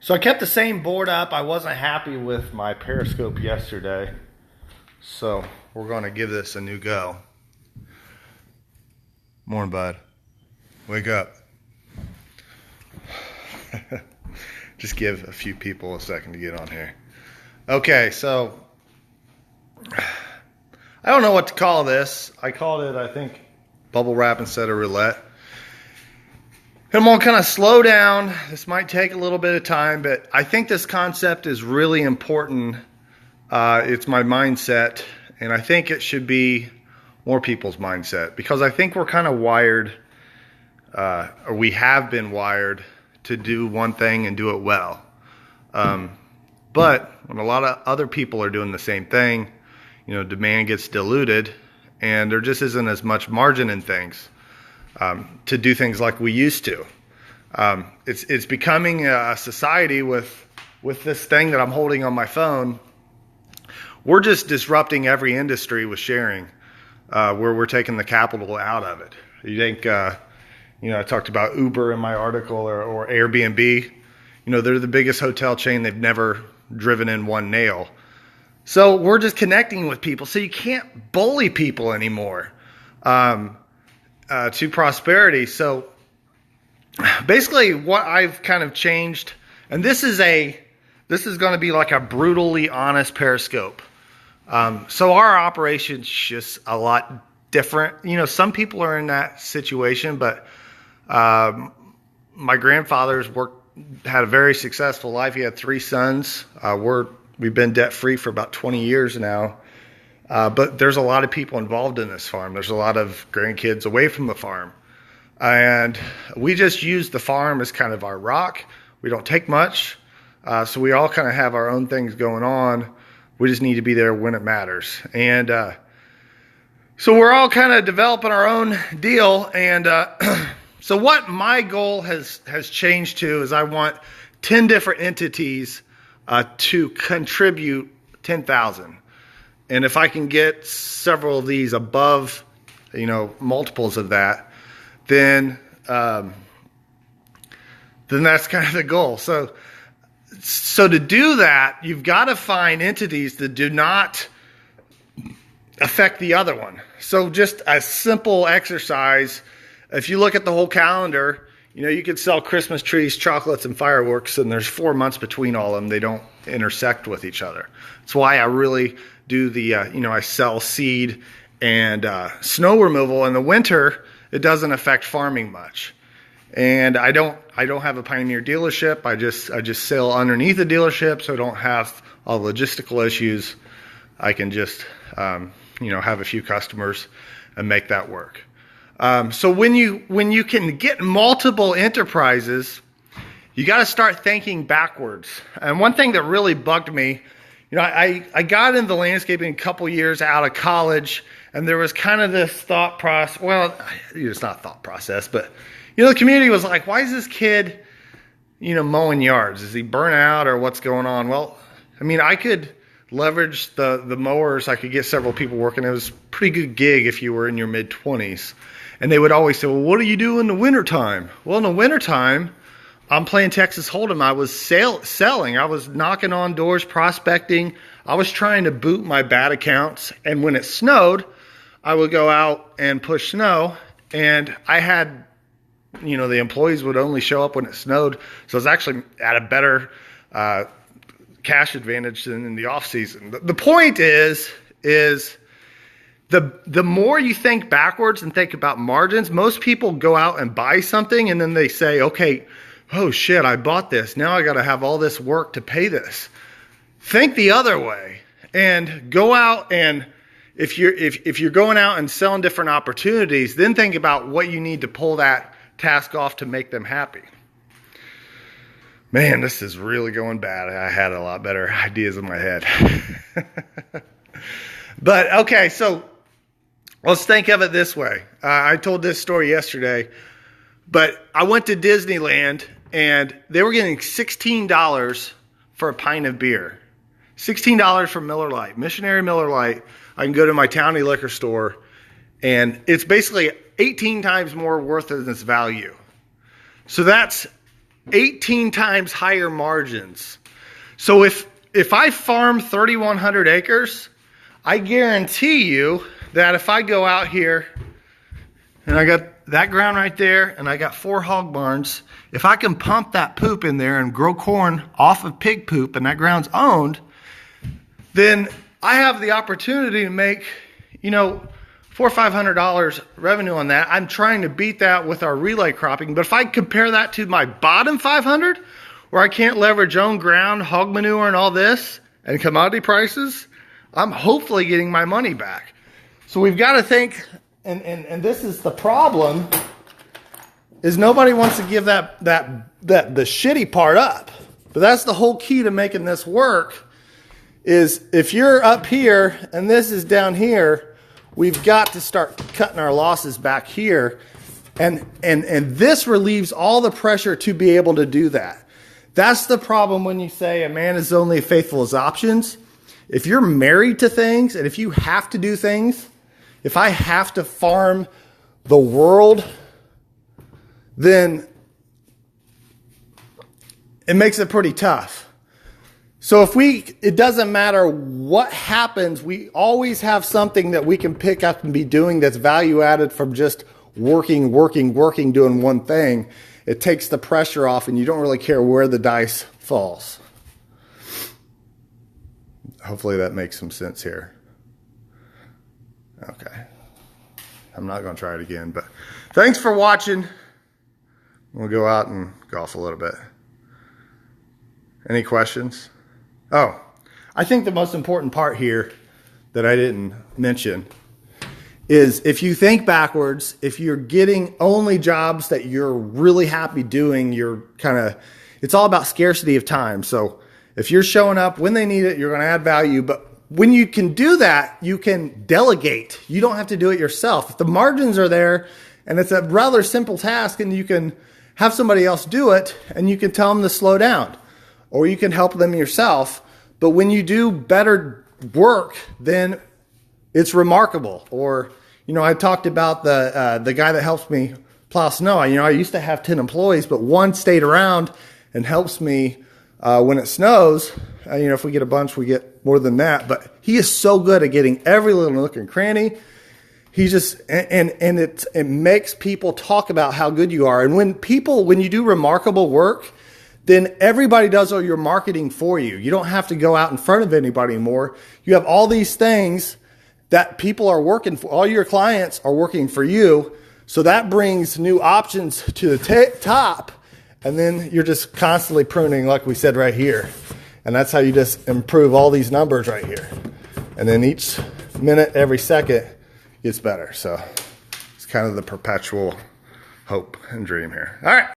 So I kept the same board up. I wasn't happy with my periscope yesterday. So we're going to give this a new go. Morning, bud. Wake up. Just give a few people a second to get on here. Okay, so I don't know what to call this. I called it, I think, bubble wrap instead of roulette. I'm going to kind of slow down. This might take a little bit of time, but I think this concept is really important. It's my mindset, and I think it should be more people's mindset, because I think we're kind of wired, or we have been wired to do one thing and do it well. But when a lot of other people are doing the same thing, demand gets diluted, and there just isn't as much margin in things. To do things like we used to. It's becoming a society with this thing that I'm holding on my phone. We're just disrupting every industry with sharing, where we're taking the capital out of it. You think, I talked about Uber in my article or Airbnb. They're the biggest hotel chain. They've never driven in one nail. So we're just connecting with people. So you can't bully people anymore. To prosperity. So basically what I've kind of changed, and this is going to be like a brutally honest periscope. So our operation's just a lot different. Some people are in that situation, but my grandfather's had a very successful life. He had 3 sons. We've been debt free for about 20 years now. But there's a lot of people involved in this farm. There's a lot of grandkids away from the farm. And we just use the farm as kind of our rock. We don't take much. So we all kind of have our own things going on. We just need to be there when it matters. And so we're all kind of developing our own deal. And so what my goal has changed to is I want 10 different entities to contribute 10,000. And if I can get several of these above, multiples of that, then that's kind of the goal. So to do that, you've got to find entities that do not affect the other one. So just a simple exercise. If you look at the whole calendar, you could sell Christmas trees, chocolates, and fireworks, and there's 4 months between all of them. They don't intersect with each other. That's why I really do the, I sell seed and snow removal. In the winter, it doesn't affect farming much. And I don't have a Pioneer dealership. I just sell underneath the dealership, so I don't have all the logistical issues. I can just, have a few customers and make that work. So when you can get multiple enterprises, you got to start thinking backwards. And one thing that really bugged me, I got into landscaping a couple years out of college, and there was kind of this thought process. Well, it's not thought process, but the community was like, "Why is this kid, mowing yards? Is he burnt out or what's going on?" Well, I could leverage the mowers. I could get several people working. It was a pretty good gig if you were in your mid-20s. And they would always say, "Well, what do you do in the wintertime?" Well, in the wintertime, I'm playing Texas Hold'em. I was selling. I was knocking on doors, prospecting. I was trying to boot my bad accounts. And when it snowed, I would go out and push snow. And I had, the employees would only show up when it snowed. So I was actually at a better cash advantage than in the off season. The point is the more you think backwards and think about margins, most people go out and buy something and then they say, "Okay, oh shit, I bought this. Now I got to have all this work to pay this." Think the other way and go out, and if you're going out and selling different opportunities, then think about what you need to pull that task off to make them happy. Man, this is really going bad. I had a lot better ideas in my head. But okay, so let's think of it this way. I told this story yesterday, but I went to Disneyland and they were getting $16 for a pint of beer. $16 for Miller Lite, Missionary Miller Lite. I can go to my towny liquor store and it's basically 18 times more worth than its value. So that's 18 times higher margins. So if I farm 3,100 acres, I guarantee you that if I go out here and I got that ground right there and I got 4 hog barns, if I can pump that poop in there and grow corn off of pig poop and that ground's owned, then I have the opportunity to make, you know, $400 or $500 revenue on that. I'm trying to beat that with our relay cropping. But if I compare that to my bottom 500, where I can't leverage own ground, hog manure and all this, and commodity prices, I'm hopefully getting my money back. So we've got to think, and this is the problem, is nobody wants to give the shitty part up. But that's the whole key to making this work, is if you're up here and this is down here, we've got to start cutting our losses back here. And this relieves all the pressure to be able to do that. That's the problem when you say a man is only faithful as options. If you're married to things and if you have to do things, if I have to farm the world, then it makes it pretty tough. So it doesn't matter what happens, we always have something that we can pick up and be doing that's value added from just working, doing one thing. It takes the pressure off and you don't really care where the dice falls. Hopefully that makes some sense here. Okay. I'm not going to try it again, but thanks for watching. We'll go out and golf a little bit. Any questions? Oh, I think the most important part here that I didn't mention is if you think backwards, if you're getting only jobs that you're really happy doing, it's all about scarcity of time. So if you're showing up when they need it, you're going to add value. But when you can do that, you can delegate. You don't have to do it yourself. If the margins are there and it's a rather simple task and you can have somebody else do it and you can tell them to slow down, or you can help them yourself. But when you do better work, then it's remarkable. Or, you know, I talked about the guy that helps me plow snow. You know, I used to have 10 employees, but one stayed around and helps me when it snows. You know, if we get a bunch, we get more than that. But he is so good at getting every little nook and cranny. He just, and it makes people talk about how good you are. And when you do remarkable work, then everybody does all your marketing for you. You don't have to go out in front of anybody anymore. You have all these things that people are working for. All your clients are working for you. So that brings new options to the top. And then you're just constantly pruning, like we said right here. And that's how you just improve all these numbers right here. And then each minute, every second gets better. So it's kind of the perpetual hope and dream here. All right.